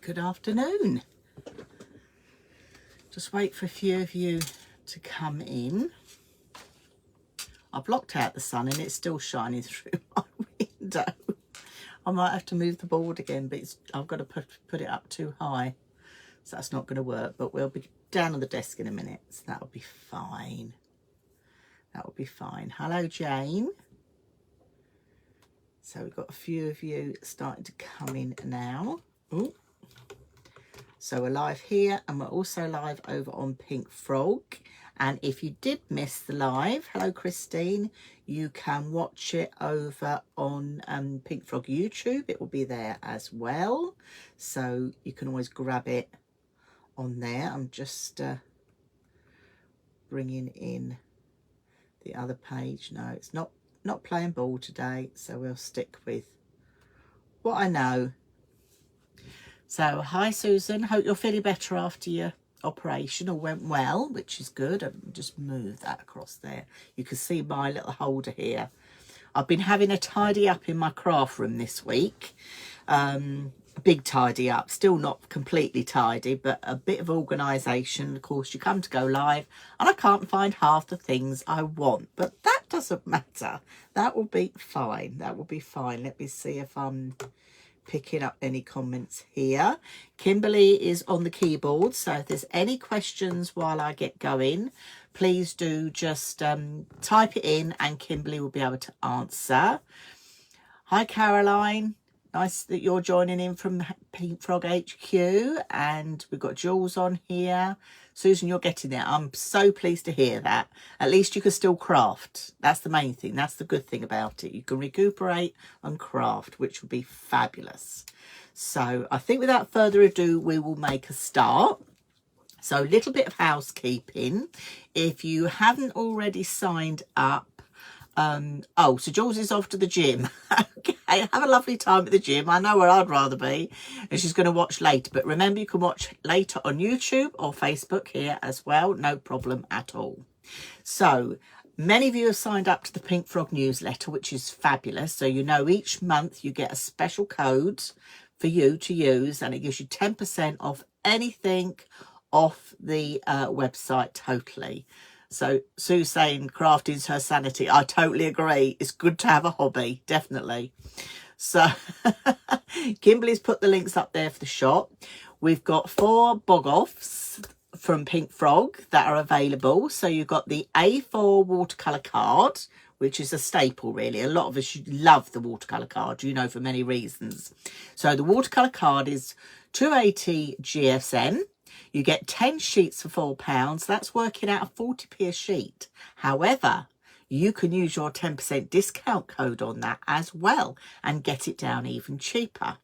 Right, good afternoon. Just wait for a few of you to come in. I've blocked out the sun and it's still shining through my window. I might have to move the board again, but I've got to put it up too high. So that's not going to work, but we'll be down on the desk in a minute. So that'll be fine. That will be fine. Hello, Jane. So we've got a few of you starting to come in now. Ooh. So we're live here and we're also live over on Pink Frog. And if you did miss the live, hello Christine, you can watch it over on Pink Frog YouTube. It will be there as well. So you can always grab it on there. I'm just bringing in the other page. No, it's not playing ball today. So we'll stick with what I know. So, hi Susan, hope you're feeling better after your operation, or went well, which is good. I'll just move that across there. You can see my little holder here. I've been having a tidy up in my craft room this week. A big tidy up, still not completely tidy, but a bit of organisation. Of course, you come to go live and I can't find half the things I want, but that doesn't matter. That will be fine. That will be fine. Let me see if I'm picking up any comments here. Kimberly is on the keyboard, so if there's any questions while I get going, please do just type it in and Kimberly will be able to answer. Hi Caroline, nice that you're joining in from Pink Frog HQ, and we've got Jules on here. Susan, you're getting there. I'm so pleased to hear that. At least you can still craft. That's the main thing. That's the good thing about it. You can recuperate and craft, which would be fabulous. So I think without further ado, we will make a start. So a little bit of housekeeping. If you haven't already signed up, so Jules is off to the gym. Okay, have a lovely time at the gym. I know where I'd rather be, and she's going to watch later. But remember, you can watch later on YouTube or Facebook here as well. No problem at all. So many of you have signed up to the Pink Frog newsletter, which is fabulous. So you know each month you get a special code for you to use, and it gives you 10% off anything off the website totally. So Sue's saying crafting's her sanity. I totally agree. It's good to have a hobby, definitely. So Kimberly's put the links up there for the shop. We've got 4 bog-offs from Pink Frog that are available. So you've got the A4 watercolour card, which is a staple really. A lot of us love the watercolour card, you know, for many reasons. So the watercolour card is 280 GSM. You get 10 sheets for £4. That's working out at 40p a sheet. However, you can use your 10% discount code on that as well and get it down even cheaper.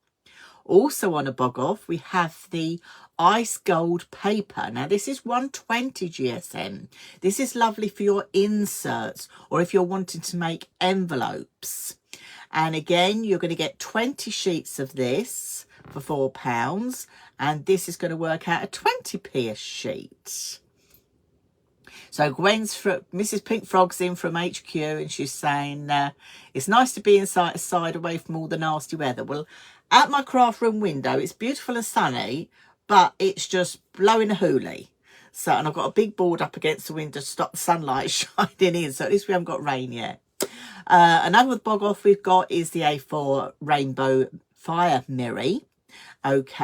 Also on a bog off, we have the ice gold paper. Now this is 120 GSM. This is lovely for your inserts or if you're wanting to make envelopes. And again, you're going to get 20 sheets of this for £4, and this is going to work out at 20p a sheet. So Mrs. Pink Frog's in from HQ, and she's saying it's nice to be inside away from all the nasty weather. Well, at my craft room window, it's beautiful and sunny, but it's just blowing a hoolie. So, and I've got a big board up against the window to stop the sunlight shining in, so at least we haven't got rain yet. Another bog off we've got is the A4 Rainbow Fire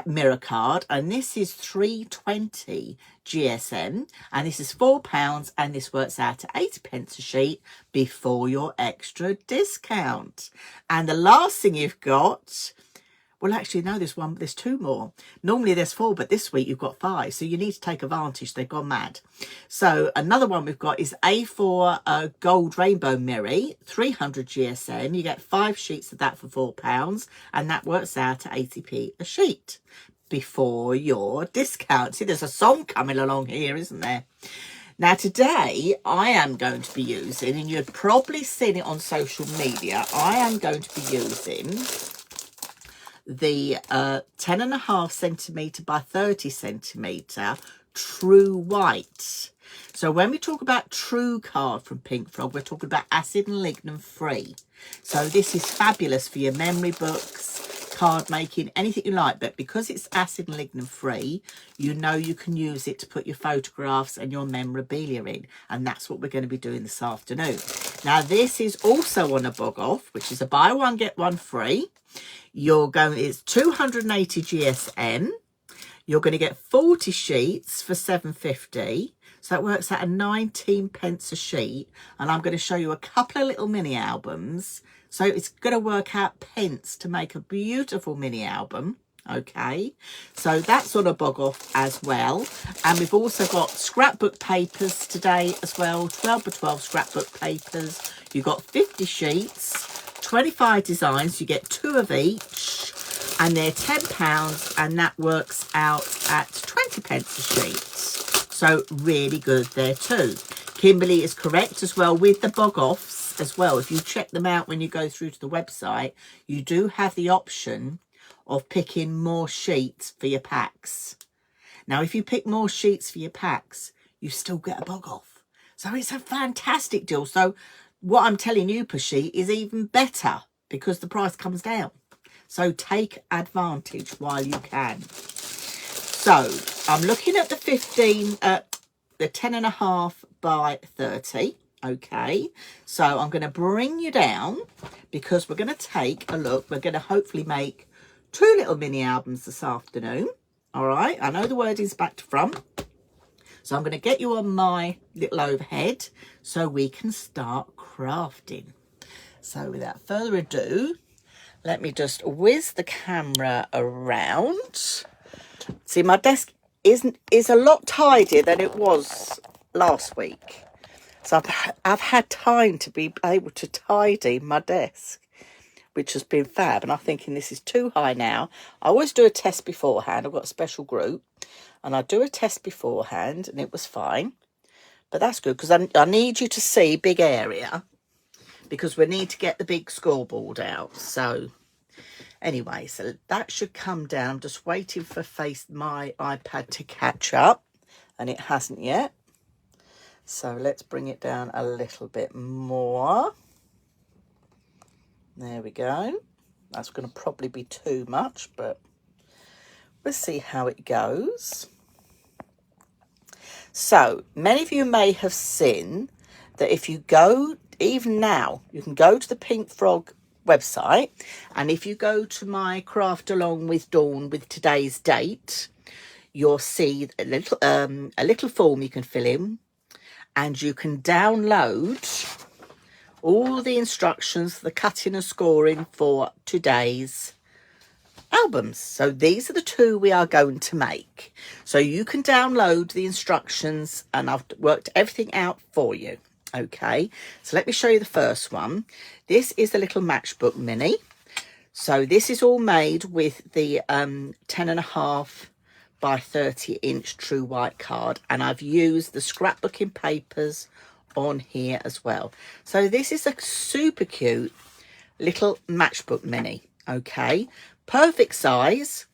mirror card, and this is 320 GSM, and this is £4, and this works out at 80p a sheet before your extra discount. And the last thing you've got, well actually no, there's 2 more. Normally there's 4, but this week you've got 5, so you need to take advantage. They've gone mad. So another one we've got is A4 Gold Rainbow Mirror, 300 GSM. You get 5 sheets of that for £4, and that works out at 80p a sheet before your discount. See, there's a song coming along here, isn't there? Now today I am going to be using, and you've probably seen it on social media, I am going to be using the 10.5 centimetre by 30 centimetre True White. So when we talk about True card from Pink Frog, we're talking about acid and lignin free. So this is fabulous for your memory books, card making, anything you like, but because it's acid and lignin free, you know you can use it to put your photographs and your memorabilia in, and that's what we're going to be doing this afternoon. Now this is also on a bog off, which is a buy one get one free. It's 280 GSM. You're going to get 40 sheets for £7.50. So that works out at 19 pence a sheet. And I'm going to show you a couple of little mini albums. So it's going to work out pence to make a beautiful mini album. Okay, so that's on a bog off as well. And we've also got scrapbook papers today as well. 12 by 12 scrapbook papers. You've got 50 sheets, 25 designs. You get 2 of each. And they're £10, and that works out at 20 pence a sheet. So really good there too. Kimberly is correct as well with the bog offs as well. If you check them out when you go through to the website, you do have the option of picking more sheets for your packs. Now, if you pick more sheets for your packs, you still get a bog off. So it's a fantastic deal. So what I'm telling you per sheet is even better because the price comes down. So take advantage while you can. So I'm looking at the 10.5 by 30. Okay, so I'm going to bring you down because we're going to take a look. We're going to hopefully make 2 little mini albums this afternoon. All right, I know the wording's back to front. So I'm going to get you on my little overhead so we can start crafting. So without further ado, let me just whiz the camera around. See, my desk is a lot tidier than it was last week. So I've had time to be able to tidy my desk, which has been fab. And I'm thinking this is too high now. I always do a test beforehand. I've got a special group. And I do a test beforehand and it was fine. But that's good because I need you to see big area. Because we need to get the big scoreboard out. So anyway, so that should come down. I'm just waiting for my iPad to catch up. And it hasn't yet. So let's bring it down a little bit more. There we go. That's going to probably be too much, but we'll see how it goes. So many of you may have seen that if you go, even now, you can go to the Pink Frog website, and if you go to my Craft Along with Dawn with today's date, you'll see a little form you can fill in, and you can download all the instructions for the cutting and scoring for today's albums. So these are the 2 we are going to make. So you can download the instructions and I've worked everything out for you. Okay, so let me show you the first one. This is the little matchbook mini. So this is all made with the 10.5 by 30 inch true white card, and I've used the scrapbooking papers on here as well. So this is a super cute little matchbook mini. Okay, perfect size,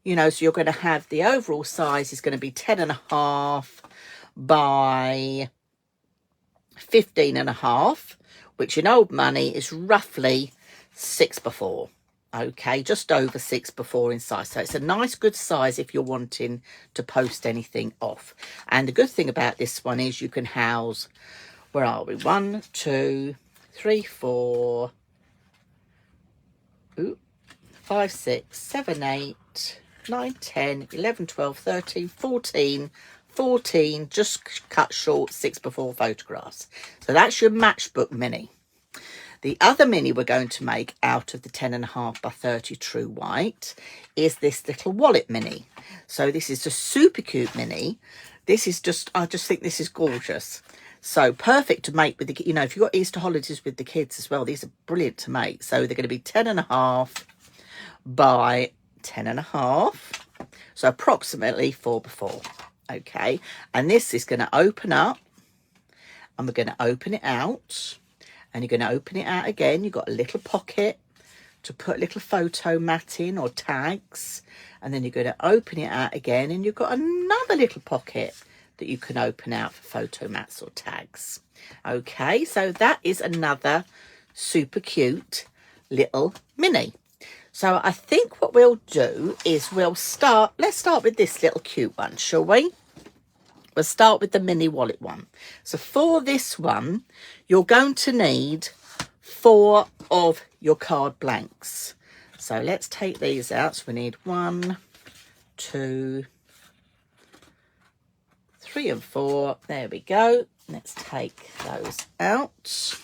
you know, so you're going to have the overall size is going to be 10.5 by 15.5, which in old money is roughly 6x4. Okay, just over 6x4 in size. So it's a nice good size if you're wanting to post anything off. And the good thing about this one is you can house, where are we? 1, 2, 3, 4, 5, 6, 7, 8, 9, 10, 11, 12, 13, 14, just cut short 6x4 photographs. So that's your matchbook mini. The other mini we're going to make out of the 10.5 by 30 true white is this little wallet mini. So this is a super cute mini. This is just, I just think this is gorgeous. So perfect to make with the, you know, if you've got Easter holidays with the kids as well, these are brilliant to make. So they're going to be 10.5 by 10.5. So approximately 4x4. Okay. And this is going to open up and we're going to open it out. And you're going to open it out again. You've got a little pocket to put a little photo mat in or tags. And then you're going to open it out again. And you've got another little pocket that you can open out for photo mats or tags. Okay, so that is another super cute little mini. So I think what we'll do is let's start with this little cute one, shall we? We'll start with the mini wallet one. So for this one, you're going to need 4 of your card blanks. So let's take these out. So we need 1, 2, 3 and 4. There we go. Let's take those out.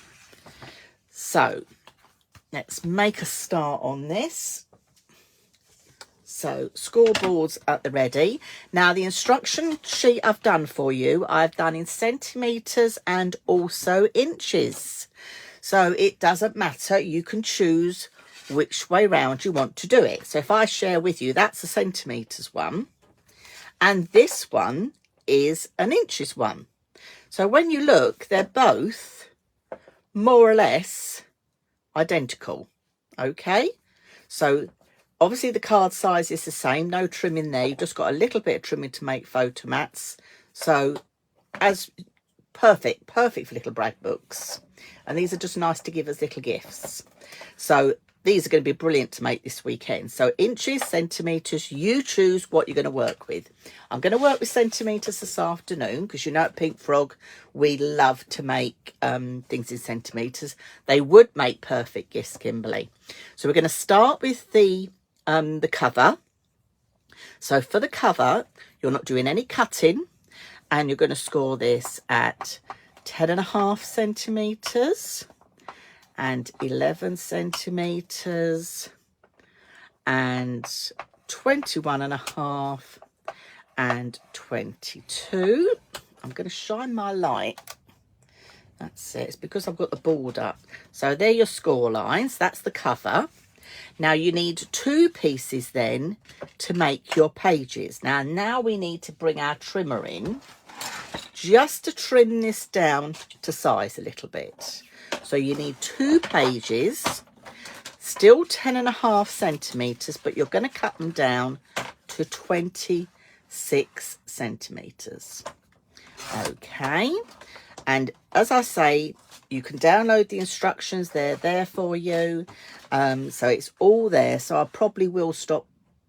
So let's make a start on this. So scoreboards at the ready. Now the instruction sheet I've done for you, I've done in centimetres and also inches. So it doesn't matter. You can choose which way round you want to do it. So if I share with you, that's a centimetres one. And this one is an inches one. So when you look, they're both more or less identical. Okay. So obviously the card size is the same, no trimming there. You've just got a little bit of trimming to make photo mats. So as perfect for little brag books. And these are just nice to give as little gifts. So these are going to be brilliant to make this weekend. So inches, centimetres, you choose what you're going to work with. I'm going to work with centimetres this afternoon because you know at Pink Frog we love to make things in centimetres. They would make perfect gifts, Kimberly. So we're going to start with the cover. So for the cover, you're not doing any cutting and you're going to score this at 10.5 centimetres and 11 centimetres and 21.5 and 22. I'm going to shine my light. That's it. It's because I've got the board up. So they're your score lines. That's the cover. Now you need 2 pieces then to make your pages. Now we need to bring our trimmer in just to trim this down to size a little bit. So you need 2 pages, still 10.5 centimetres, but you're going to cut them down to 26 centimetres. Okay. And as I say, you can download the instructions. They're there for you. So it's all there. So I probably will stop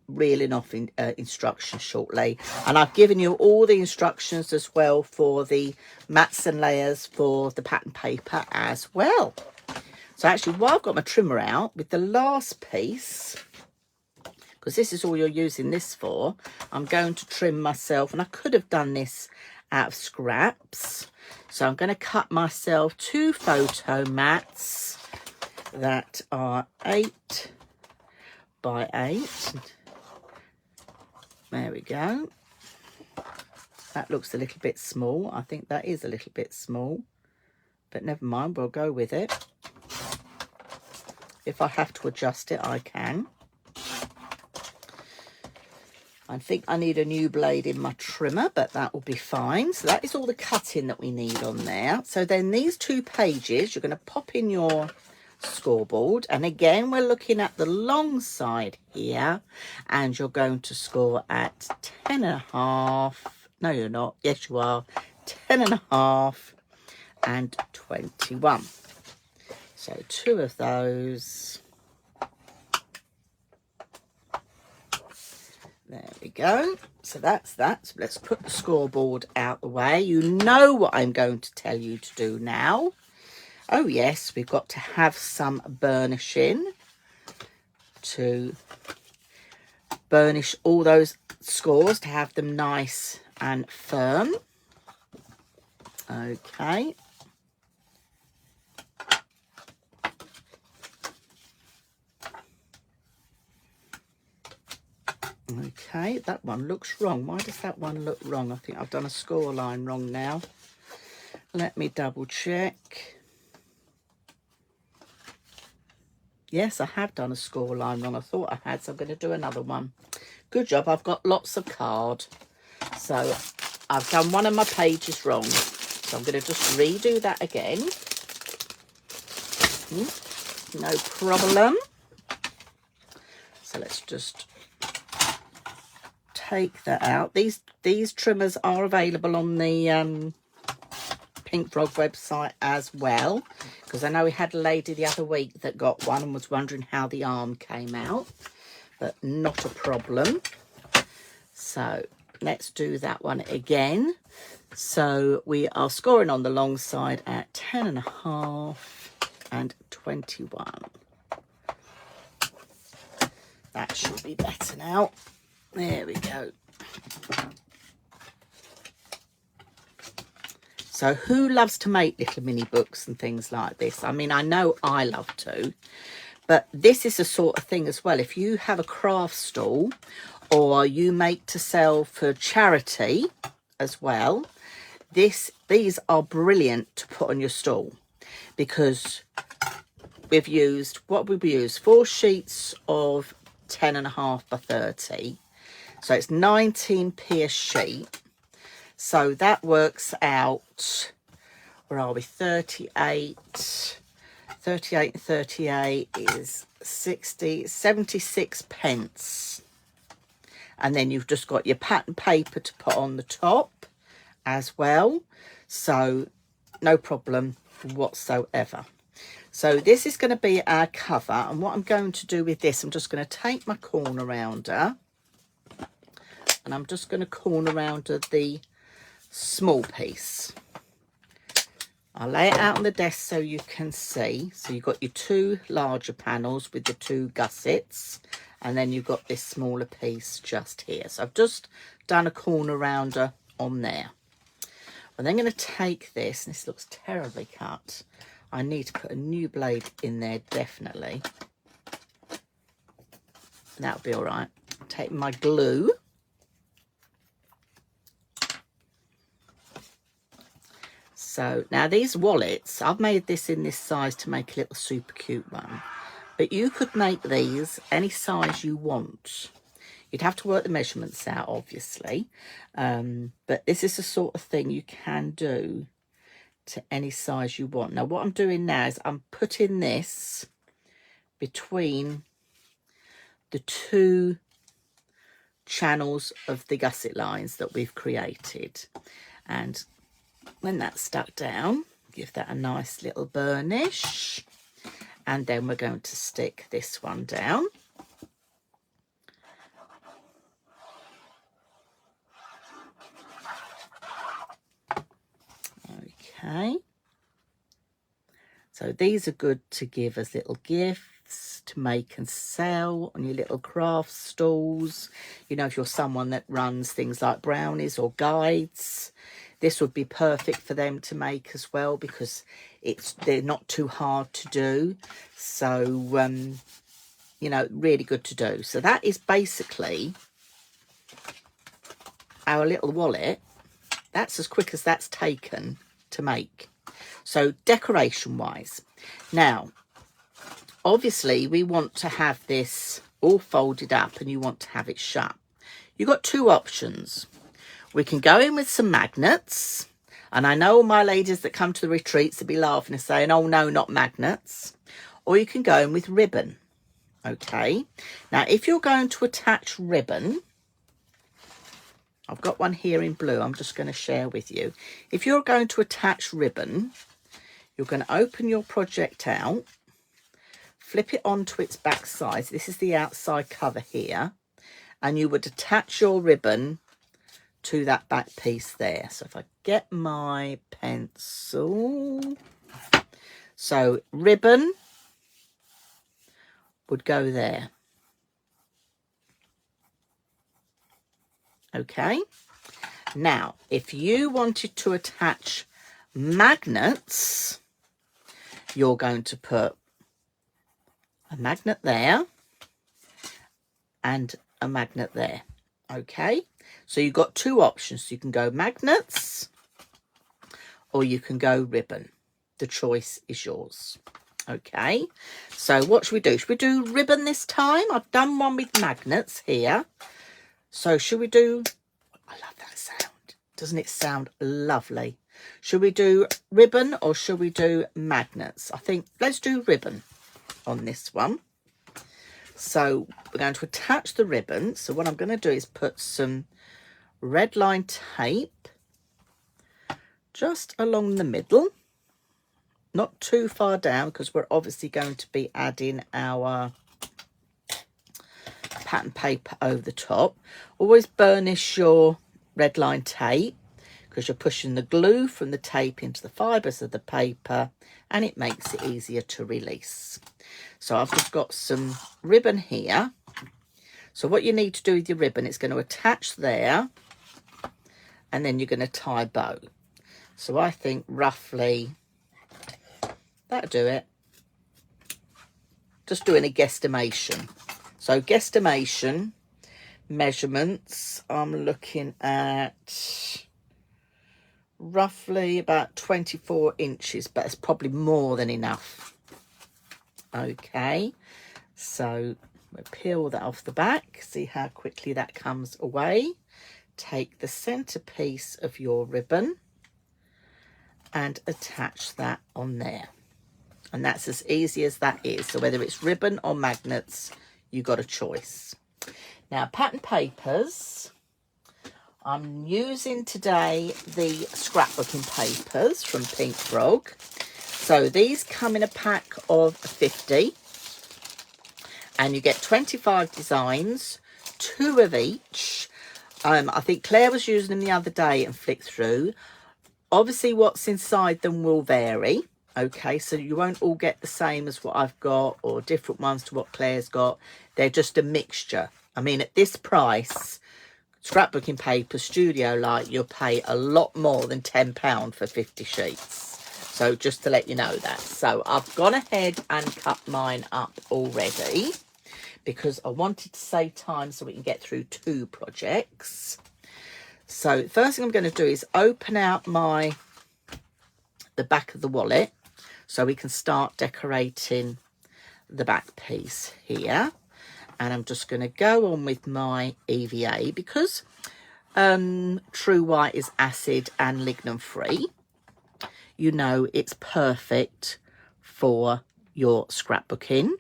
reeling off instructions shortly. And I've given you all the instructions as well for the mats and layers for the pattern paper as well. So actually, while I've got my trimmer out, with the last piece, because this is all you're using this for, I'm going to trim myself. And I could have done this out of scraps. So I'm going to cut myself 2 photo mats that are 8 by 8. There we go. That looks a little bit small. I think that is a little bit small, but never mind, we'll go with it. If I have to adjust it, I can. I think I need a new blade in my trimmer, but that will be fine. So that is all the cutting that we need on there. So then these 2 pages, you're going to pop in your scoreboard. And again, we're looking at the long side here. And you're going to score at 10.5. No, you're not. Yes, you are. 10.5 and 21. So 2 of those. There we go. So that's that. So let's put the scoreboard out the way. You know what I'm going to tell you to do now. Oh yes, we've got to have some burnishing to burnish all those scores to have them nice and firm. Okay. Okay, that one looks wrong. Why does that one look wrong? I think I've done a score line wrong now. Let me double check. Yes, I have done a score line wrong. I thought I had, so I'm going to do another one. Good job. I've got lots of card. So I've done one of my pages wrong. So I'm going to just redo that again. No problem. So let's just take that out. These trimmers are available on the Pink Frog website as well, because I know we had a lady the other week that got one and was wondering how the arm came out, but not a problem. So let's do that one again. So we are scoring on the long side at 10.5 and 21. That should be better now. There we go. So who loves to make little mini books and things like this? I mean, I know I love to, but this is the sort of thing as well. If you have a craft stall or you make to sell for charity as well, these are brilliant to put on your stall, because we've used, what we've used, 4 sheets of 10.5 by 30. So it's 19p a sheet. So that works out, where are we, 38 and 38 is 76 pence. And then you've just got your pattern paper to put on the top as well. So no problem whatsoever. So this is going to be our cover. And what I'm going to do with this, I'm just going to take my corner rounder. And I'm just going to corner rounder the small piece. I'll lay it out on the desk so you can see. So you've got your 2 larger panels with the 2 gussets, and then you've got this smaller piece just here. So I've just done a corner rounder on there. I'm then going to take this, and this looks terribly cut. I need to put a new blade in there, definitely. That'll be all right. Take my glue. So now these wallets, I've made this in this size to make a little super cute one. But you could make these any size you want. You'd have to work the measurements out, obviously. But this is the sort of thing you can do to any size you want. Now, what I'm doing now is I'm putting this between the 2 channels of the gusset lines that we've created. And when that's stuck down, give that a nice little burnish. And then we're going to stick this one down. Okay. So these are good to give as little gifts, to make and sell on your little craft stalls. You know, if you're someone that runs things like brownies or guides, this would be perfect for them to make as well, because they're not too hard to do. So, you know, really good to do. So that is basically our little wallet. That's as quick as that's taken to make. So decoration wise, now obviously we want to have this all folded up and you want to have it shut. You've got 2 options. We can go in with some magnets, and I know all my ladies that come to the retreats will be laughing and saying, oh no, not magnets. Or you can go in with ribbon. Okay, now if you're going to attach ribbon, I've got one here in blue I'm just going to share with you. If you're going to attach ribbon, you're going to open your project out, flip it onto its back side. This is the outside cover here, and you would attach your ribbon to that back piece there. So if I get my pencil, so ribbon would go there. Okay, now if you wanted to attach magnets, you're going to put a magnet there and a magnet there. Okay, so you've got 2 options. You can go magnets or you can go ribbon. The choice is yours. Okay, so what should we do? Should we do ribbon this time? I've done one with magnets here. So should we do, I love that sound. Doesn't it sound lovely? Should we do ribbon or should we do magnets? I think let's do ribbon on this one. So we're going to attach the ribbon. So what I'm going to do is put some red line tape just along the middle, not too far down, because we're obviously going to be adding our pattern paper over the top. Always burnish your red line tape, because you're pushing the glue from the tape into the fibres of the paper, and it makes it easier to release. So I've just got some ribbon here. So what you need to do with your ribbon, it's going to attach there, and then you're going to tie a bow. So I think roughly that'll do it. Just doing a guesstimation. So guesstimation measurements, I'm looking at roughly about 24 inches, but it's probably more than enough. Okay, so we'll peel that off the back, see how quickly that comes away. Take the centerpiece of your ribbon and attach that on there. And that's as easy as that is. So whether it's ribbon or magnets, you got a choice. Now, pattern papers, I'm using today the scrapbooking papers from Pink Frog. So these come in a pack of 50, and you get 25 designs, 2 of each. I think Claire was using them the other day and flicked through. Obviously what's inside them will vary. Okay, so you won't all get the same as what I've got, or different ones to what Claire's got. They're just a mixture. I mean, at this price, scrapbooking paper, Studio Light, you'll pay a lot more than £10 for 50 sheets. So just to let you know that. So I've gone ahead and cut mine up already, because I wanted to save time so we can get through 2 projects. So the first thing I'm going to do is open out the back of the wallet, so we can start decorating the back piece here. And I'm just going to go on with my EVA, because True White is acid and lignin free. You know, it's perfect for your scrapbooking.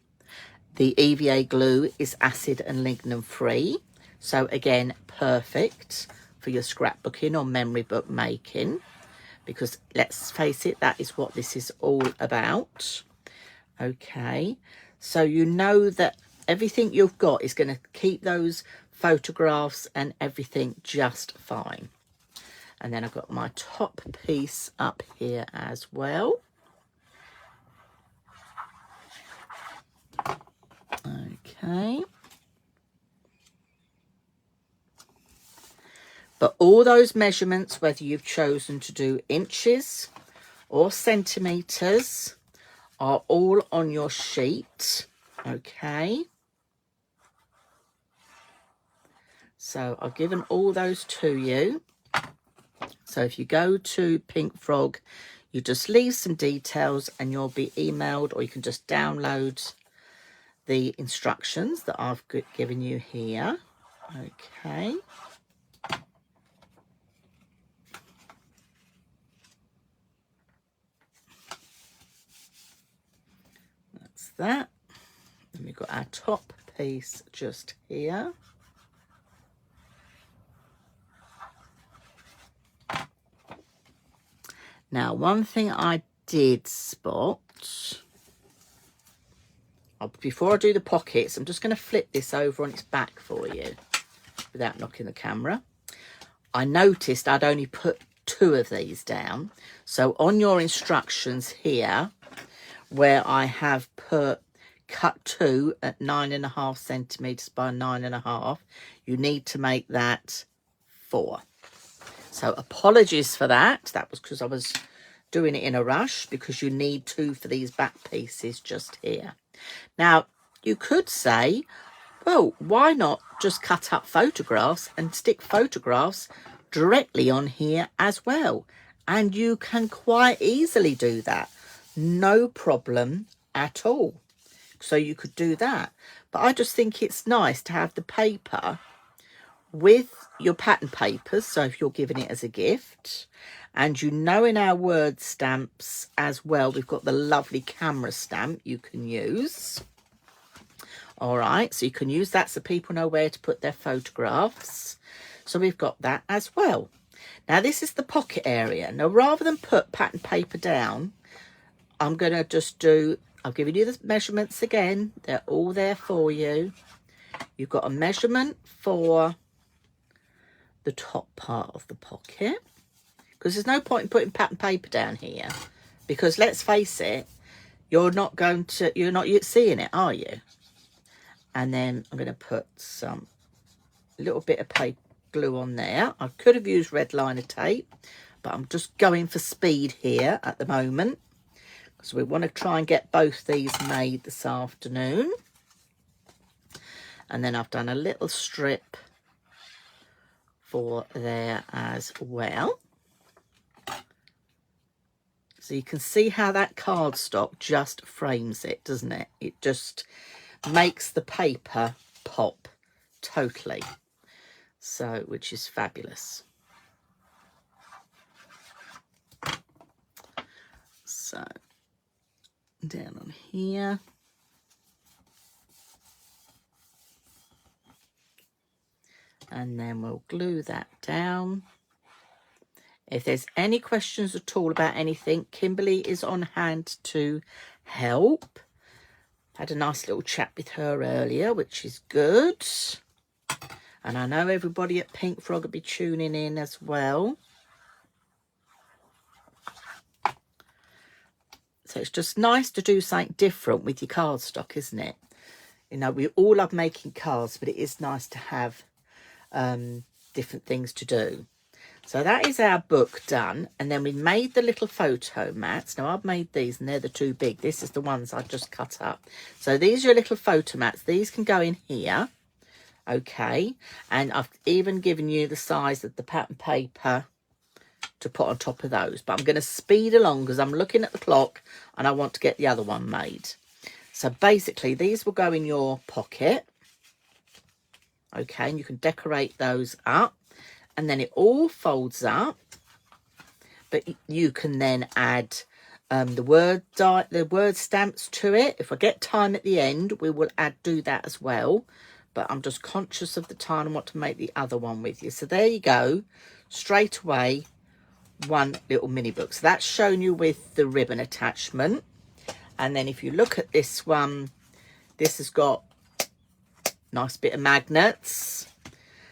The EVA glue is acid and lignin free, so again, perfect for your scrapbooking or memory book making, because let's face it, that is what this is all about. Okay, so you know that everything you've got is going to keep those photographs and everything just fine. And then I've got my top piece up here as well. Okay. But all those measurements, whether you've chosen to do inches or centimetres, are all on your sheet. Okay. So I've given all those to you. So if you go to Pink Frog, you just leave some details and you'll be emailed, or you can just download the instructions that I've given you here. Okay. That's that. And we've got our top piece just here. Now, one thing I did spot, before I do the pockets, I'm just going to flip this over on its back for you without knocking the camera. I noticed I'd only put 2 of these down. So on your instructions here, where I have put cut 2 at 9.5 centimetres by 9.5, you need to make that 4. So apologies for that. That was because I was doing it in a rush, because you need 2 for these back pieces just here. Now, you could say, well, why not just cut up photographs and stick photographs directly on here as well? And you can quite easily do that. No problem at all. So you could do that. But I just think it's nice to have the paper with your pattern papers. So if you're giving it as a gift, and you know, in our word stamps as well, we've got the lovely camera stamp you can use. All right, so you can use that so people know where to put their photographs. So we've got that as well. Now this is the pocket area. Now rather than put pattern paper down, I'm going to just do, I've given you the measurements again. They're all there for you. You've got a measurement for the top part of the pocket, because there's no point in putting pattern paper down here, because let's face it, you're not seeing it, are you? And then I'm going to put some little bit of paper glue on there. I could have used red liner tape, but I'm just going for speed here at the moment, because we want to try and get both these made this afternoon. And then I've done a little strip for there as well. So you can see how that cardstock just frames it, doesn't it? It just makes the paper pop totally. So, which is fabulous. So, down on here. And then we'll glue that down. If there's any questions at all about anything, Kimberly is on hand to help. Had a nice little chat with her earlier, which is good. And I know everybody at Pink Frog will be tuning in as well. So it's just nice to do something different with your cardstock, isn't it? You know, we all love making cards, but it is nice to have different things to do. So that is our book done. And then we made the little photo mats. Now I've made these and they're the too big. This is the ones I just cut up. So these are your little photo mats. These can go in here. Okay. And I've even given you the size of the pattern paper to put on top of those. But I'm going to speed along because I'm looking at the clock and I want to get the other one made. So basically these will go in your pocket. Okay, and you can decorate those up, and then it all folds up, but you can then add the word stamps to it. If I get time at the end, we will do that as well, but I'm just conscious of the time and want to make the other one with you. So there you go, straight away, one little mini book. So that's shown you with the ribbon attachment. And then if you look at this one, this has got nice bit of magnets.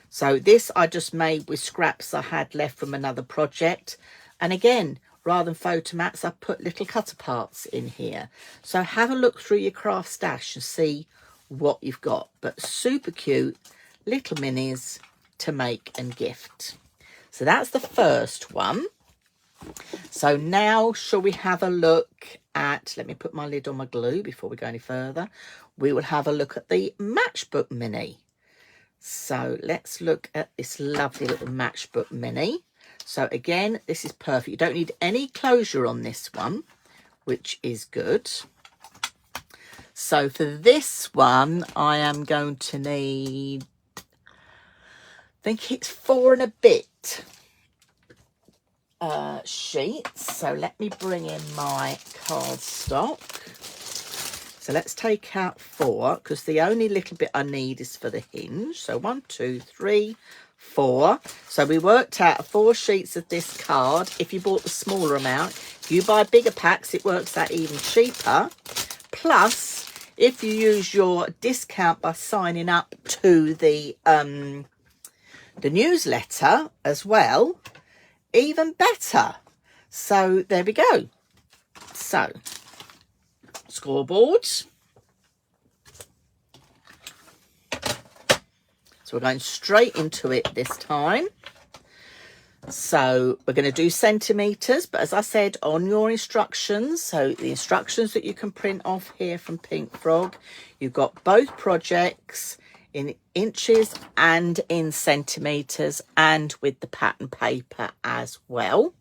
So this I just made with scraps I had left from another project. And again, rather than photo mats, I put little cutter parts in here. So have a look through your craft stash and see what you've got. But super cute little minis to make and gift. So that's the first one. So now shall we have a look at, let me put my lid on my glue before we go any further. We will have a look at the Matchbook Mini. So let's look at this lovely little Matchbook Mini. So again, this is perfect. You don't need any closure on this one, which is good. So for this one, I am going to need, I think it's 4 and a bit sheets. So let me bring in my cardstock. So let's take out 4, because the only little bit I need is for the hinge. So 1, 2, 3, 4. So we worked out 4 sheets of this card. If you bought the smaller amount, if you buy bigger packs, it works out even cheaper. Plus, if you use your discount by signing up to the newsletter as well, even better. So there we go. So scoreboards. So we're going straight into it this time. So we're going to do centimetres, but as I said on your instructions, so the instructions that you can print off here from Pink Frog, you've got both projects in inches and in centimetres and with the pattern paper as well.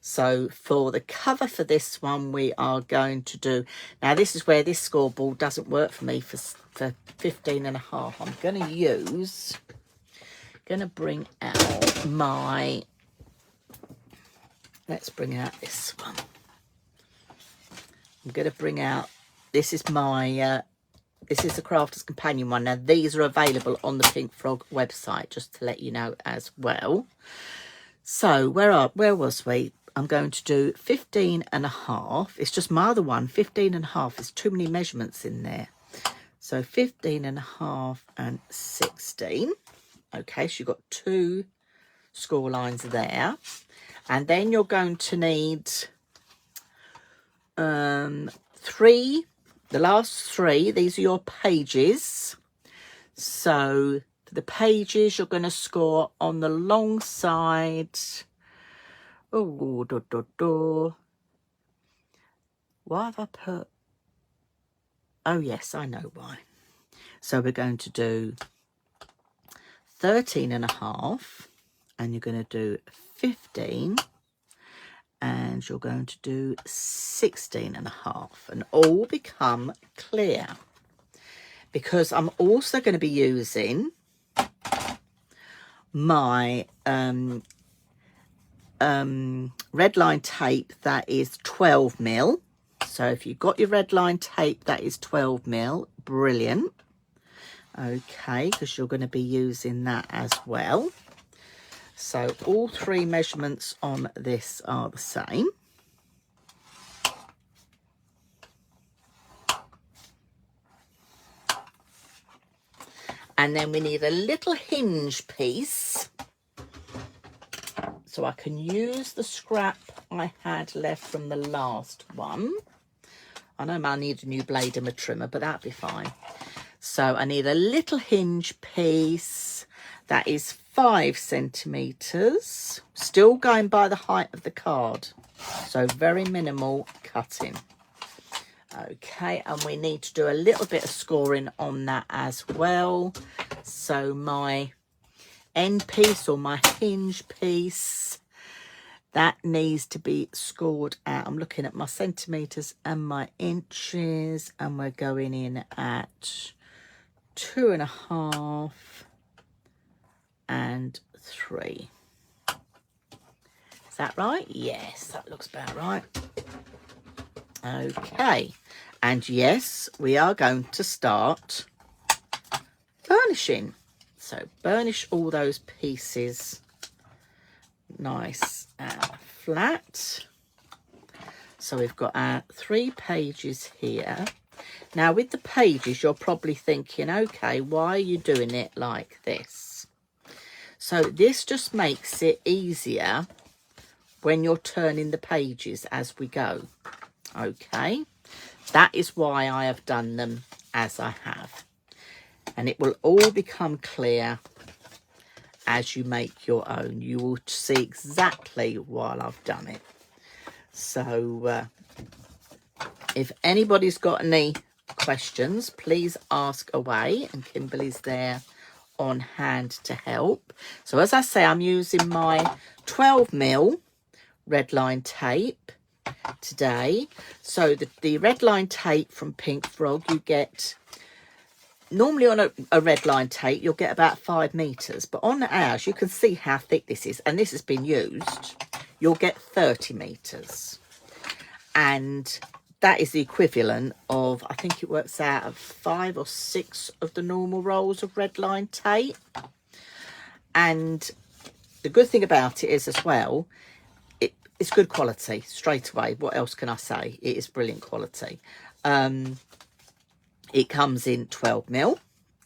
So for the cover for this one, we are going to do, now this is where this scoreboard doesn't work for me for 15.5. I'm going to bring out my, let's bring out this one. I'm going to bring out, this is my, this is the Crafter's Companion one. Now these are available on the Pink Frog website, just to let you know as well. So where was we? I'm going to do 15.5. It's just my other one. 15.5. There's too many measurements in there. So 15.5 and 16. Okay, so you've got 2 score lines there. And then you're going to need 3, the last 3. These are your pages. So for the pages, you're going to score on the long side. Oh, why have I put? Oh, yes, I know why. So we're going to do 13.5, and you're going to do 15, and you're going to do 16.5, and all become clear. Because I'm also going to be using my red line tape that is 12mm. So if you've got your red line tape that is 12mm, brilliant. Okay, because you're going to be using that as well. So all 3 measurements on this are the same. And then we need a little hinge piece, so I can use the scrap I had left from the last one. I know I need a new blade and a trimmer, but that'll be fine. So I need a little hinge piece that is 5 centimetres, still going by the height of the card, so very minimal cutting. Okay, and we need to do a little bit of scoring on that as well. So my end piece or my hinge piece, that needs to be scored out. I'm looking at my centimetres and my inches, and we're going in at 2.5 and 3. Is that right? Yes, that looks about right. Okay, and yes, we are going to start burnishing. So burnish all those pieces nice and flat. So we've got our 3 pages here. Now with the pages, you're probably thinking, okay, why are you doing it like this? So this just makes it easier when you're turning the pages as we go. Okay, that is why I have done them as I have, and it will all become clear as you make your own. You will see exactly while I've done it. So if anybody's got any questions, please ask away, and Kimberly's there on hand to help. So as I say, I'm using my 12mm red line tape today. So the red line tape from Pink Frog, you get normally on a red line tape you'll get about 5 meters, but on ours you can see how thick this is, and this has been used, you'll get 30 meters, and that is the equivalent of, I think it works out of 5 or 6 of the normal rolls of red line tape. And the good thing about it is as well, it's good quality straight away. What else can I say? It is brilliant quality. It comes in 12mm,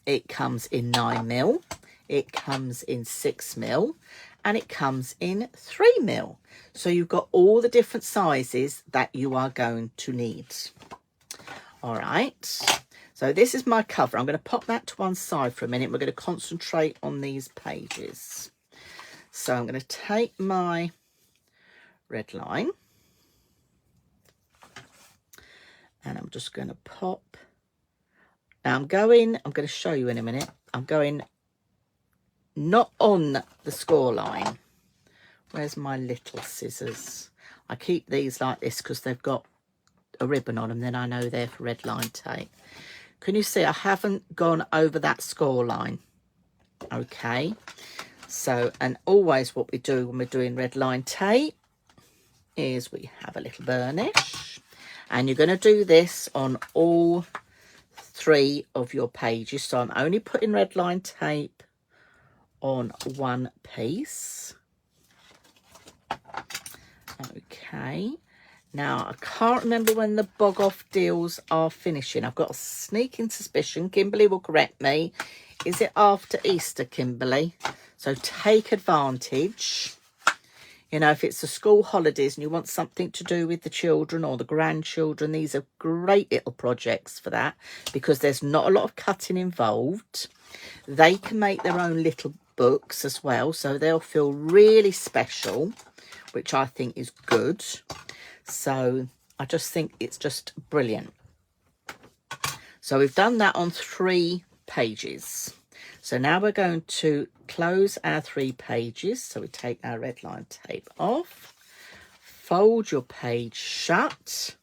it comes in 9mm, it comes in 6mm, and it comes in 3mm. So you've got all the different sizes that you are going to need. All right, so this is my cover. I'm going to pop that to one side for a minute. We're going to concentrate on these pages. So I'm going to take my red line, and I'm just going to pop. Now I'm going to show you in a minute. I'm going not on the score line. Where's my little scissors? I keep these like this because they've got a ribbon on them. Then I know they're for red line tape. Can you see I haven't gone over that score line? Okay. So, and always what we do when we're doing red line tape is we have a little burnish. And you're going to do this on all 3 of your pages. So I'm only putting red line tape on one piece. Okay. Now, I can't remember when the Bog Off deals are finishing. I've got a sneaking suspicion. Kimberly will correct me. Is it after Easter, Kimberly? So take advantage. You know, if it's the school holidays and you want something to do with the children or the grandchildren, these are great little projects for that because there's not a lot of cutting involved. They can make their own little books as well, so they'll feel really special, which I think is good. So I just think it's just brilliant. So we've done that on 3 pages. So now we're going to close our 3 pages. So we take our red line tape off, fold your page shut,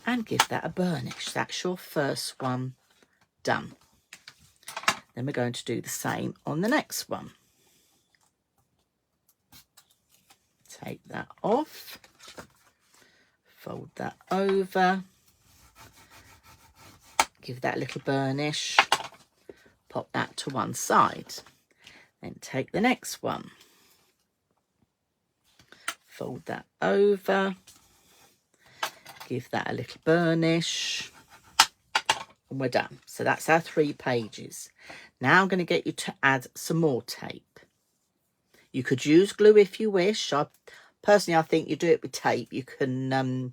and give that a burnish. That's your first one done. Then we're going to do the same on the next one. Take that off, fold that over, give that a little burnish, pop that to one side. Then take the next one, fold that over, give that a little burnish, and we're done. So that's our 3 pages. Now I'm going to get you to add some more tape. You could use glue if you wish. Personally, I think you do it with tape. You can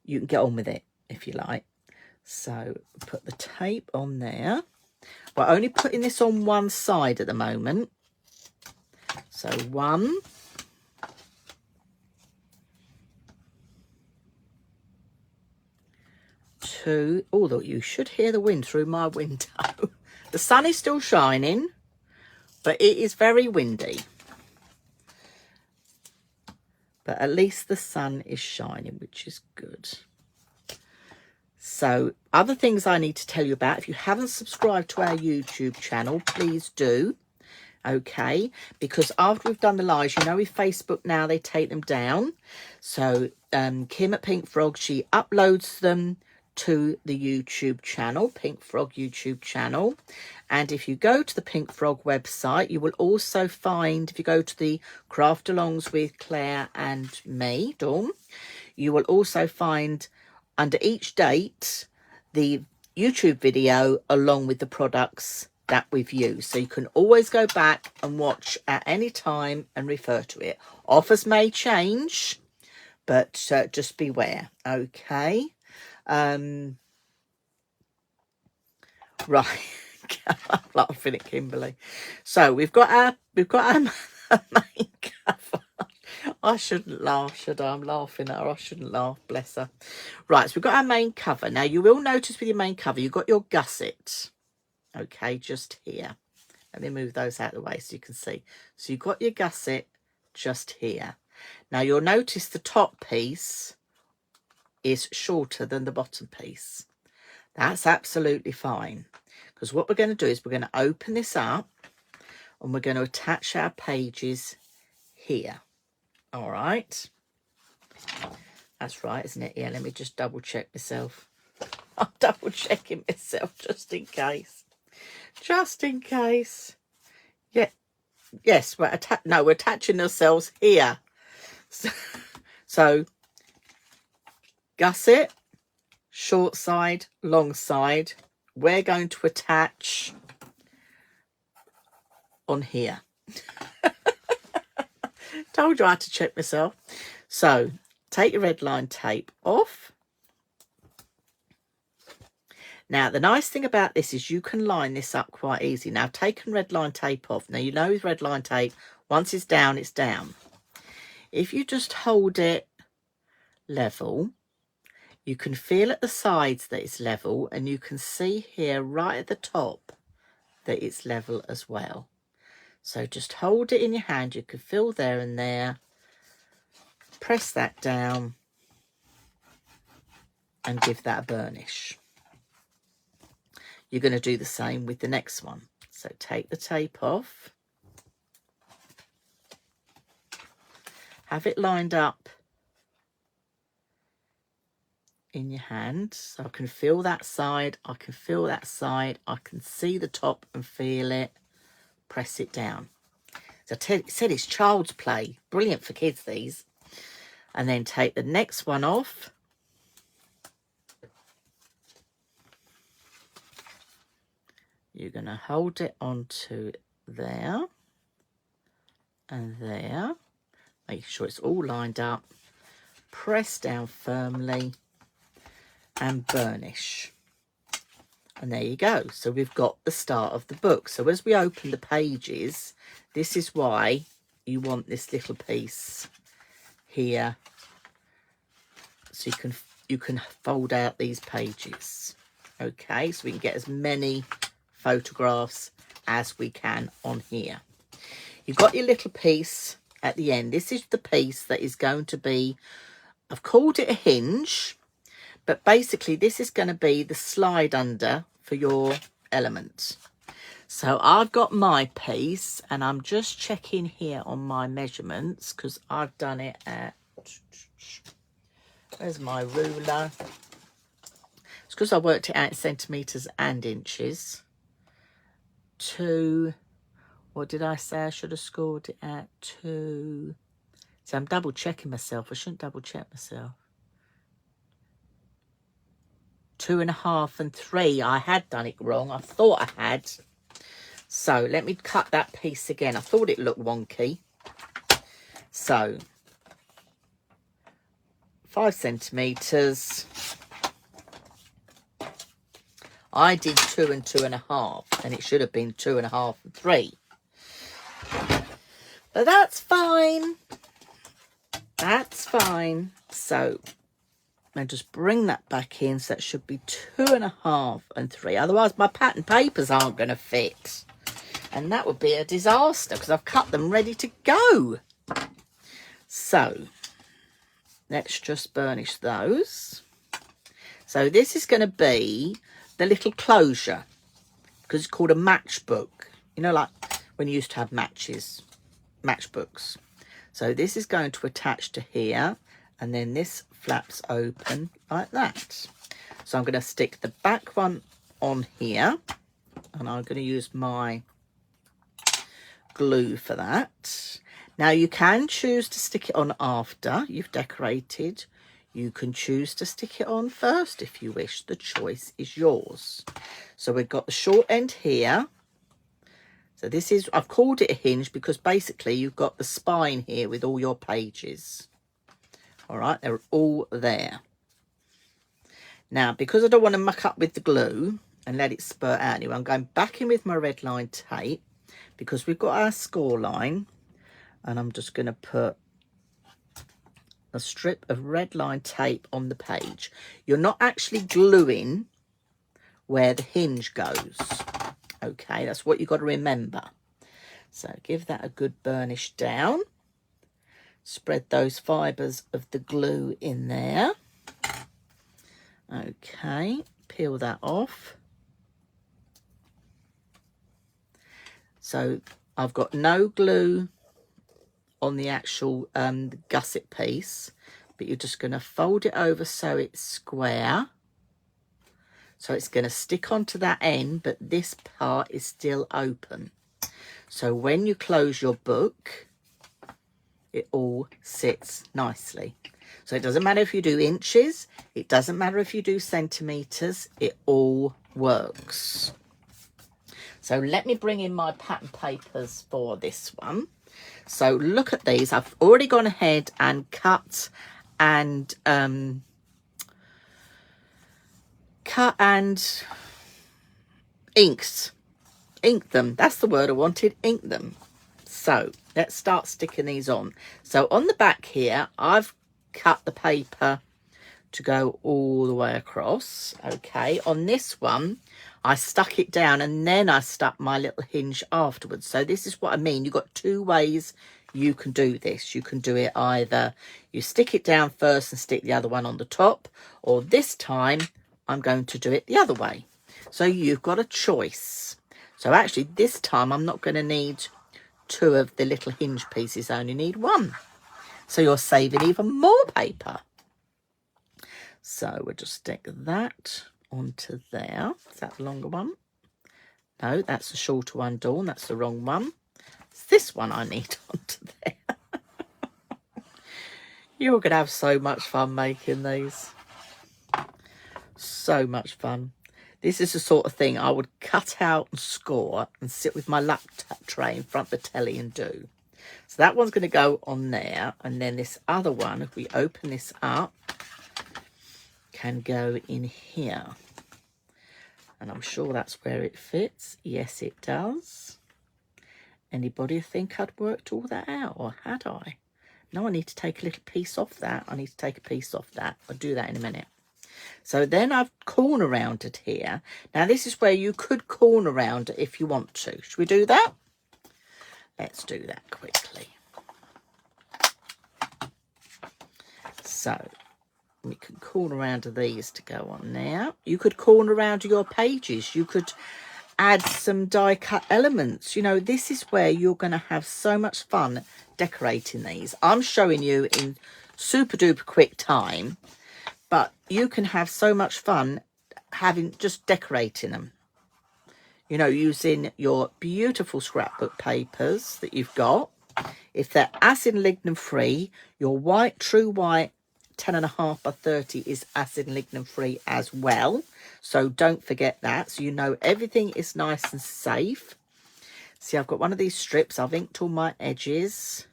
get on with it if you like. So put the tape on there. We're only putting this on one side at the moment. So 1, 2. Although you should hear the wind through my window. The sun is still shining, but it is very windy. But at least the sun is shining, which is good. So other things I need to tell you about, if you haven't subscribed to our YouTube channel, please do. Okay, because after we've done the lives, you know, with Facebook now, they take them down. So Kim at Pink Frog, she uploads them to the YouTube channel, Pink Frog YouTube channel. And if you go to the Pink Frog website, you will also find, if you go to the Craft Alongs with Claire and me, Dawn, you will also find under each date the YouTube video along with the products that we've used. So you can always go back and watch at any time and refer to it. Offers may change, but just beware. Okay. Right. I'm laughing at Kimberly. So we've got our main cover. I shouldn't laugh, should I? I'm laughing at her. I shouldn't laugh, bless her. Right, so we've got our main cover. Now you will notice with your main cover, you've got your gusset. Okay, just here. Let me move those out of the way so you can see. So you've got your gusset just here. Now you'll notice the top piece is shorter than the bottom piece. That's absolutely fine, because what we're going to do is we're going to open this up and we're going to attach our pages here. All right. That's right, isn't it? Yeah, let me just double check myself. I'm double checking myself just in case. Just in case. Yeah. Yes, we're attaching ourselves here. So gusset, short side, long side. We're going to attach on here. Told you I had to check myself. So take your red line tape off. Now, the nice thing about this is you can line this up quite easy. Now, I've taken red line tape off. Now, you know with red line tape, once it's down, it's down. If you just hold it level, you can feel at the sides that it's level, and you can see here right at the top that it's level as well. So just hold it in your hand. You can feel there and there. Press that down and give that a burnish. You're going to do the same with the next one. So take the tape off. Have it lined up in your hand. So I can feel that side. I can feel that side. I can see the top and feel it. Press it down. Said it's child's play. Brilliant for kids, these. And then take the next one off. You're going to hold it onto there and there. Make sure it's all lined up. Press down firmly and burnish. And there you go. So we've got the start of the book. So as we open the pages, this is why you want this little piece here. So you can fold out these pages. Okay, so we can get as many photographs as we can on here. You've got your little piece at the end. This is the piece that is going to be, I've called it a hinge, but basically this is going to be the slide under for your element. So I've got my piece and I'm just checking here on my measurements because I've done it at, where's my ruler? It's because I worked it out in centimetres and inches. What did I say? I should have scored it at 2. So I'm double checking myself. I shouldn't double check myself. 2.5 and 3. I had done it wrong. I thought I had. So let me cut that piece again. I thought it looked wonky. So 5 centimetres. I did 2 and 2.5, and it should have been 2.5 and 3. But that's fine. That's fine. So I'll just bring that back in. So that should be 2.5 and 3. Otherwise, my pattern papers aren't going to fit. And that would be a disaster because I've cut them ready to go. So let's just burnish those. So this is going to be the little closure because it's called a matchbook. You know, like when you used to have matchbooks. So this is going to attach to here, and then this flaps open like that. So I'm going to stick the back one on here, and I'm going to use my glue for that. Now you can choose to stick it on after you've decorated. You can choose to stick it on first if you wish. The choice is yours. So we've got the short end here. So this is, I've called it a hinge because basically you've got the spine here with all your pages. All right, they're all there. Now, because I don't want to muck up with the glue and let it spurt out anyway, I'm going back in with my red line tape because we've got our score line, and I'm just going to put a strip of red line tape on the page. You're not actually gluing where the hinge goes. Okay, that's what you've got to remember. So give that a good burnish down. Spread those fibres of the glue in there. Okay, peel that off. So I've got no glue on the actual gusset piece, but you're just going to fold it over so it's square. So it's going to stick onto that end, but this part is still open. So when you close your book, it all sits nicely. So it doesn't matter if you do inches, it doesn't matter if you do centimetres, it all works. So let me bring in my pattern papers for this one. So look at these. I've already gone ahead and cut and inked them. That's the word I wanted, ink them. So let's start sticking these on. So on the back here, I've cut the paper to go all the way across. Okay, on this one, I stuck it down and then I stuck my little hinge afterwards. So this is what I mean. You've got 2 ways you can do this. You can do it either you stick it down first and stick the other one on the top, or this time I'm going to do it the other way. So you've got a choice. So actually this time I'm not going to need 2 of the little hinge pieces. I only need 1. So you're saving even more paper. So we'll just stick that onto there. Is that the longer one? No, that's the shorter one, Dawn. That's the wrong one. It's this one I need onto there. You're going to have so much fun making these. So much fun. This is the sort of thing I would cut out and score and sit with my laptop tray in front of the telly and do. So that one's going to go on there. And then this other one, if we open this up, can go in here. And I'm sure that's where it fits. Yes, it does. Anybody think I'd worked all that out, or had I? No, I need to take a little piece off that. I need to take a piece off that. I'll do that in a minute. So then I've corner rounded here. Now this is where you could corner round it if you want to. Should we do that? Let's do that quickly. So we can corner round these to go on there. You could corner round your pages. You could add some die cut elements. You know, this is where you're going to have so much fun decorating these. I'm showing you in super duper quick time, but you can have so much fun just decorating them. You know, using your beautiful scrapbook papers that you've got. If they're acid and lignin free, your white, true white 10.5 by 30 is acid and lignin free as well. So don't forget that. So you know everything is nice and safe. See, I've got one of these strips. I've inked all my edges.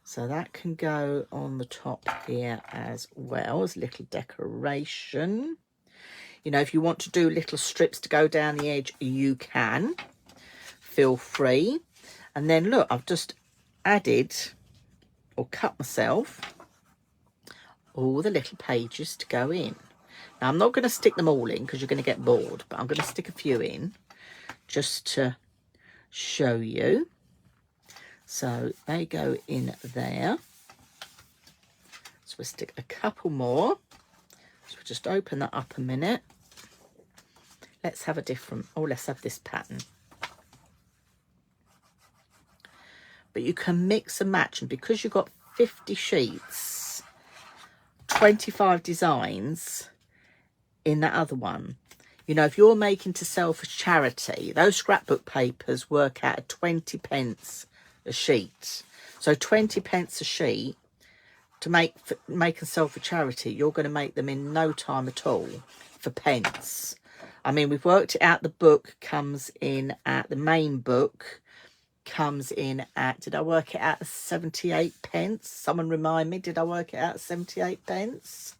So that can go on the top here as well as a little decoration. You know, if you want to do little strips to go down the edge, you can. Feel free. And then look, I've just added or cut myself all the little pages to go in. Now, I'm not going to stick them all in because you're going to get bored, but I'm going to stick a few in just to show you. So they go in there. So we'll stick a couple more. So we'll just open that up a minute. Let's have a different, let's have this pattern. But you can mix and match, and because you've got 50 sheets, 25 designs in that other one. You know, if you're making to sell for charity, those scrapbook papers work out at 20 pence a sheet. So 20 pence a sheet to make and sell for charity, you're going to make them in no time at all for pence. I mean, we've worked it out. The book comes in at, the main book comes in at, did I work it out at 78 pence? Someone remind me, did I work it out at 78 pence?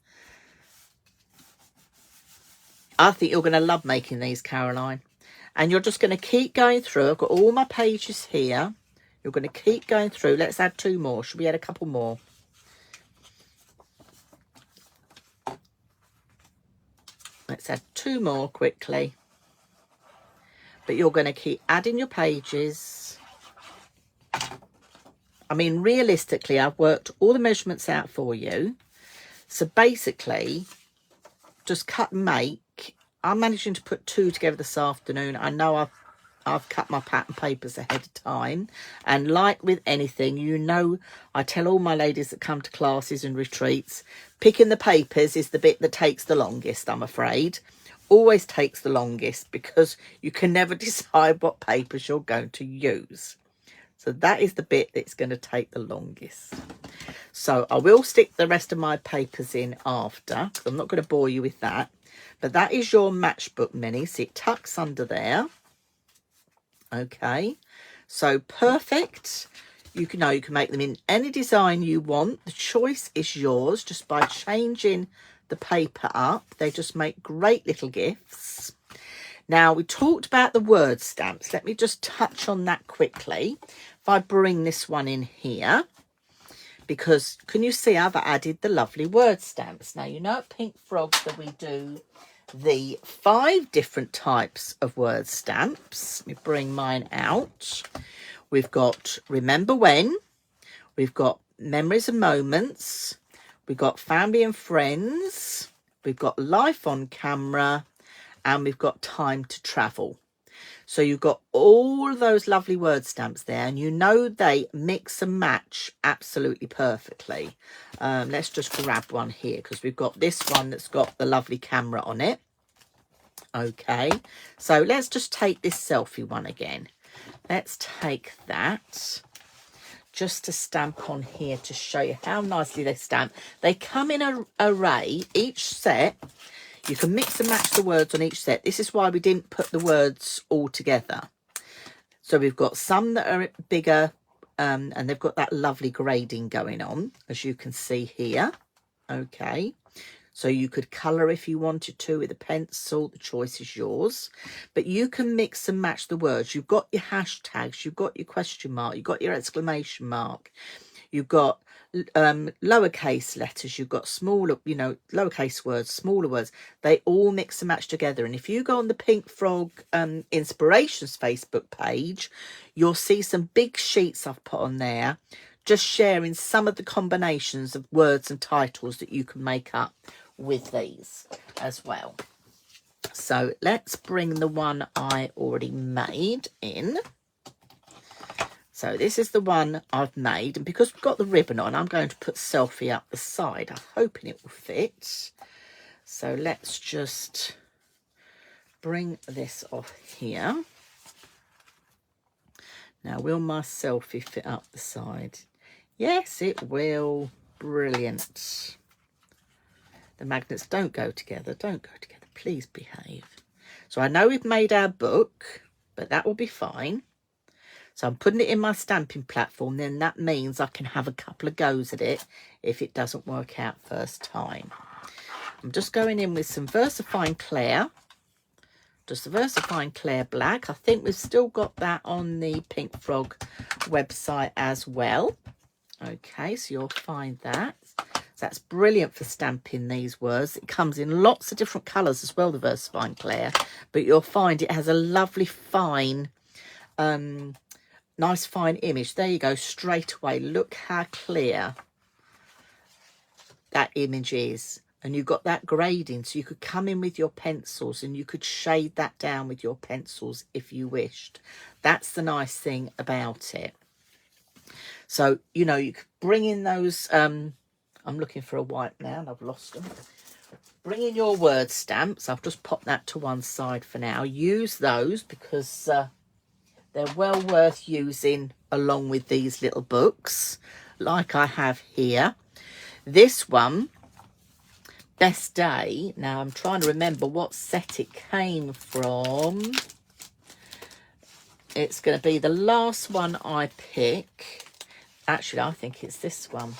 I think you're going to love making these, Caroline. And you're just going to keep going through. I've got all my pages here. You're going to keep going through. Let's add 2 more. Should we add a couple more? Let's add 2 more quickly. But you're going to keep adding your pages. I mean, realistically, I've worked all the measurements out for you. So basically, just cut and make. I'm managing to put 2 together this afternoon. I know I've cut my pattern papers ahead of time. And like with anything, you know, I tell all my ladies that come to classes and retreats, picking the papers is the bit that takes the longest, I'm afraid. Always takes the longest because you can never decide what papers you're going to use. So that is the bit that's going to take the longest. So I will stick the rest of my papers in after, because I'm not going to bore you with that. But that is your matchbook mini. See, it tucks under there. Okay, so perfect. You can make them in any design you want. The choice is yours just by changing the paper up. They just make great little gifts. Now, we talked about the word stamps. Let me just touch on that quickly. If I bring this one in here, because can you see I've added the lovely word stamps. Now, you know at Pink Frog that we do the 5 different types of word stamps. Let me bring mine out. We've got Remember When, we've got Memories and Moments, we've got Family and Friends, we've got Life on Camera, and we've got Time to Travel. So you've got all those lovely word stamps there, and you know they mix and match absolutely perfectly. Let's just grab one here, because we've got this one that's got the lovely camera on it. Okay, so let's just take this selfie one again. let's take that just to stamp on here to show you how nicely they stamp. They come in an array, each set. You can mix and match the words on each set. This is why we didn't put the words all together. So we've got some that are bigger, and they've got that lovely grading going on, as you can see here. Okay. So you could colour if you wanted to with a pencil. The choice is yours. But you can mix and match the words. You've got your hashtags. You've got your question mark. You've got your exclamation mark. You've got lowercase letters. You've got smaller, you know, lowercase words, smaller words. They all mix and match together. And if you go on the Pink Frog Inspirations Facebook page, you'll see some big sheets I've put on there, just sharing some of the combinations of words and titles that you can make up with these as well. So let's bring the one I already made in. So this is the one I've made, and because we've got the ribbon on, I'm going to put Selfie up the side. I'm hoping it will fit. So let's just bring this off here. Now, will my Selfie fit up the side? Yes, it will. Brilliant. The magnets don't go together. Don't go together. Please behave. So I know we've made our book, but that will be fine. So I'm putting it in my stamping platform. Then that means I can have a couple of goes at it if it doesn't work out first time. I'm just going in with some VersaFine Clair. Just the VersaFine Clair Black. I think we've still got that on the Pink Frog website as well. Okay, so you'll find that. So that's brilliant for stamping these words. It comes in lots of different colours as well, the VersaFine Clair. But you'll find it has a lovely fine, nice fine image. There you go, straight away. Look how clear that image is. And you've got that grading, so you could come in with your pencils and you could shade that down with your pencils if you wished. That's the nice thing about it. So, you know, you could bring in those, I'm looking for a white now and I've lost them. Bring in your word stamps. I've just popped that to one side for now. Use those because they're well worth using along with these little books like I have here. This one, Best Day. Now I'm trying to remember what set it came from. It's going to be the last one I pick. Actually, I think it's this one.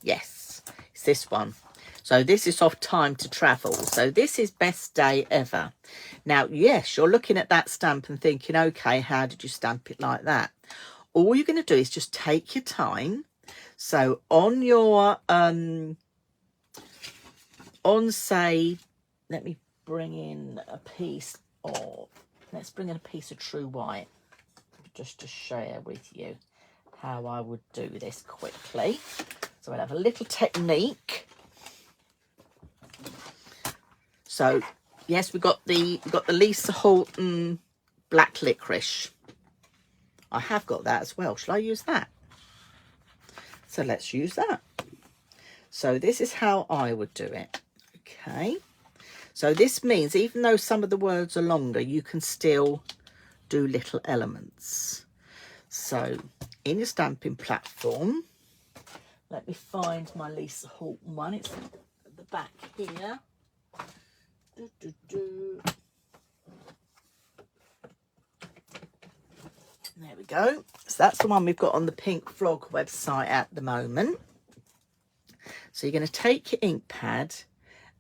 Yes, it's this one. So this is off Time to Travel. So this is Best Day Ever. Now, yes, you're looking at that stamp and thinking, okay, how did you stamp it like that? All you're going to do is just take your time. So on your, say, let me bring in a piece of, let's bring in a piece of True White just to share with you how I would do this quickly. So I'll have a little technique. So yes, we've got the Lisa Horton Black Licorice. I have got that as well. Shall I use that? So let's use that. So this is how I would do it. Okay. So this means even though some of the words are longer, you can still do little elements. So in your stamping platform, let me find my Lisa Horton one. It's at the back here. There we go. So that's the one we've got on the Pink Frog website at the moment. So you're going to take your ink pad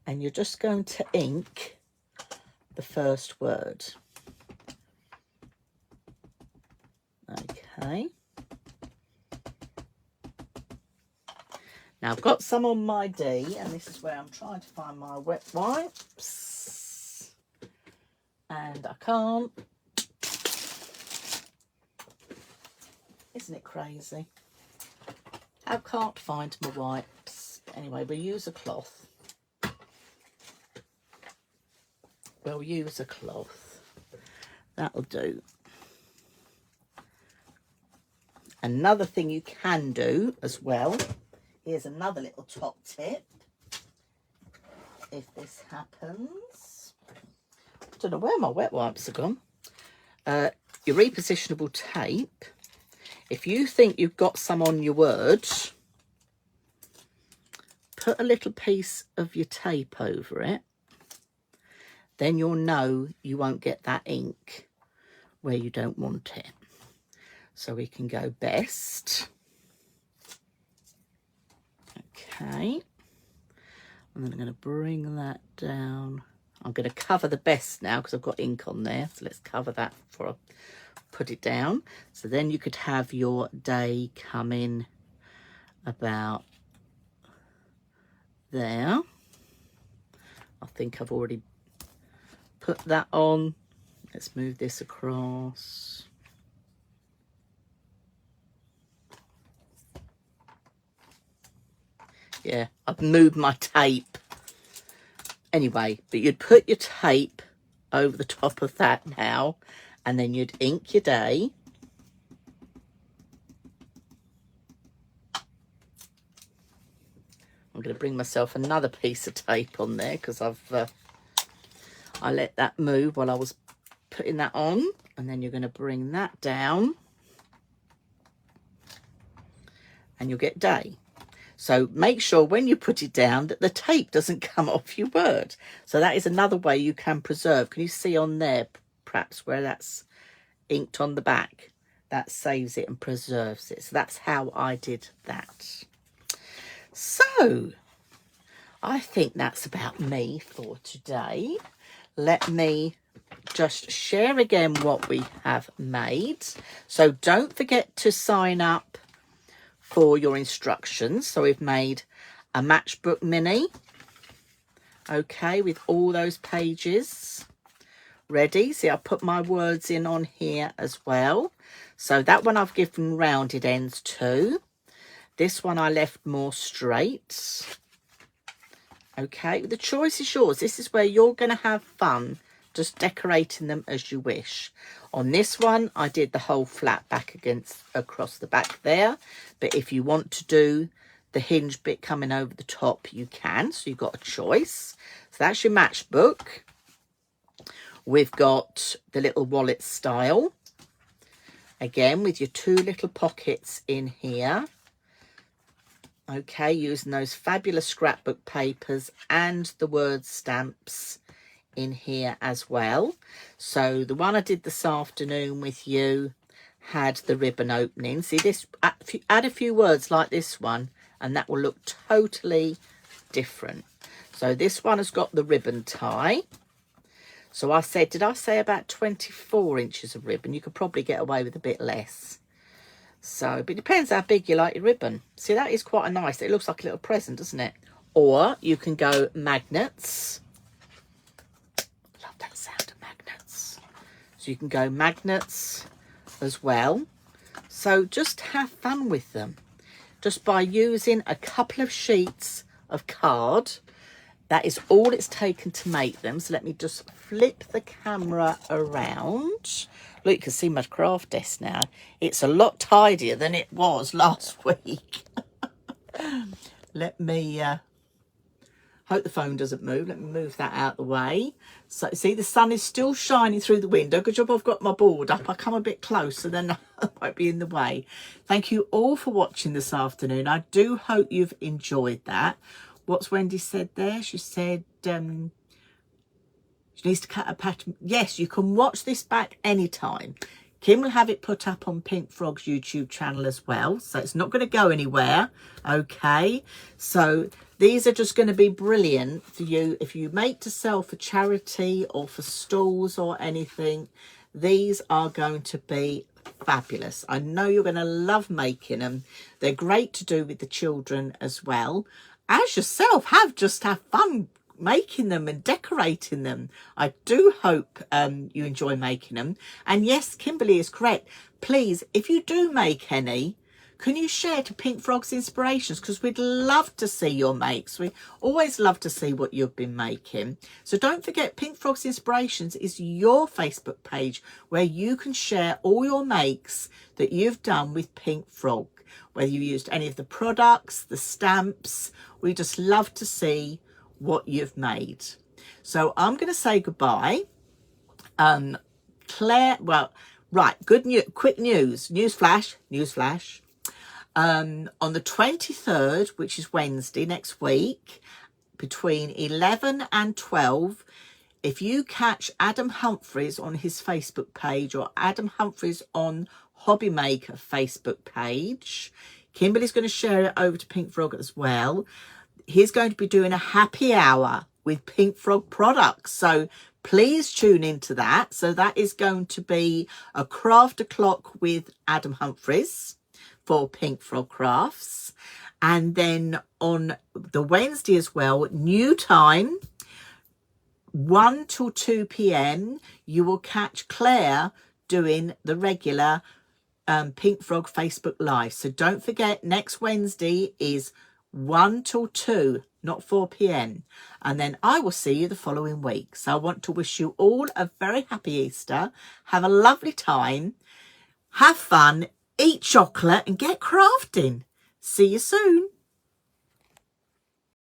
and you're just going to ink the first word. Okay. Now I've got some on my D, and this is where I'm trying to find my wet wipes. And I can't. Isn't it crazy? I can't find my wipes. Anyway, we'll use a cloth. We'll use a cloth. That'll do. Another thing you can do as well, here's another little top tip. If this happens, don't know where my wet wipes are gone. Your repositionable tape. If you think you've got some on your word, put a little piece of your tape over it. Then you'll know you won't get that ink where you don't want it. So we can go best. Okay. And then I'm going to bring that down. I'm going to cover the best now because I've got ink on there. So let's cover that before I put it down. So then you could have your day come in about there. I think I've already put that on. Let's move this across. Yeah, I've moved my tape. Anyway, but you'd put your tape over the top of that now, and then you'd ink your day. I'm going to bring myself another piece of tape on there because I let that move while I was putting that on, and then you're going to bring that down and you'll get day. So make sure when you put it down that the tape doesn't come off your word. So that is another way you can preserve. Can you see on there perhaps where that's inked on the back? That saves it and preserves it. So that's how I did that. So I think that's about me for today. Let me just share again what we have made. So don't forget to sign up for your instructions. So we've made a matchbook mini, okay, with all those pages ready. See, I put my words in on here as well. So that one I've given rounded ends to. This one I left more straight. Okay, the choice is yours. This is where you're going to have fun just decorating them as you wish. On this one, I did the whole flat back across the back there. But if you want to do the hinge bit coming over the top, you can. So you've got a choice. So that's your matchbook. We've got the little wallet style. Again, with your two little pockets in here. Okay, using those fabulous scrapbook papers and the word stamps in here as well. So the one I did this afternoon with you had the ribbon opening. See this, add a few words like this one and that will look totally different. So this one has got the ribbon tie. So I said, did I say about 24 inches of ribbon? You could probably get away with a bit less. So, but it depends how big you like your ribbon. See, that is quite a nice, it looks like a little present, doesn't it? Or you can go magnets. Love that sound of magnets. So you can go magnets as well. So just have fun with them. Just by using a couple of sheets of card. That is all it's taken to make them. So let me just flip the camera around. Look, you can see my craft desk now. It's a lot tidier than it was last week. Let me, hope the phone doesn't move. Let me move that out of the way. So see, the sun is still shining through the window. Good job I've got my board up. I come a bit closer, then I won't be in the way. Thank you all for watching this afternoon. I do hope you've enjoyed that. What's Wendy said there? She said she needs to cut a pattern. Yes, you can watch this back anytime. Kim will have it put up on Pink Frog's YouTube channel as well. So it's not going to go anywhere. Okay. So these are just going to be brilliant for you. If you make to sell for charity or for stalls or anything, these are going to be fabulous. I know you're going to love making them. They're great to do with the children as well. As yourself, have fun making them and decorating them. I do hope you enjoy making them. And yes, Kimberly is correct. Please, if you do make any, can you share to Pink Frog's Inspirations? Because we'd love to see your makes. We always love to see what you've been making. So don't forget, Pink Frog's Inspirations is your Facebook page where you can share all your makes that you've done with Pink Frog. Whether you used any of the products, the stamps, we just love to see what you've made. So I'm going to say goodbye. Claire, well, right, good news, quick news, newsflash. On the 23rd, which is Wednesday next week, between 11 and 12, if you catch Adam Humphries on his Facebook page or Adam Humphries on Hobby Maker Facebook page, Kimberly's going to share it over to Pink Frog as well. He's going to be doing a happy hour with Pink Frog products. So please tune into that. So that is going to be a craft o'clock with Adam Humphries for Pink Frog Crafts. And then on the Wednesday as well, new time, 1 till 2 p.m, you will catch Claire doing the regular Pink Frog Facebook Live. So don't forget, next Wednesday is 1 till 2, not 4 p.m. And then I will see you the following week. So I want to wish you all a very happy Easter. Have a lovely time. Have fun, eat chocolate and get crafting. See you soon.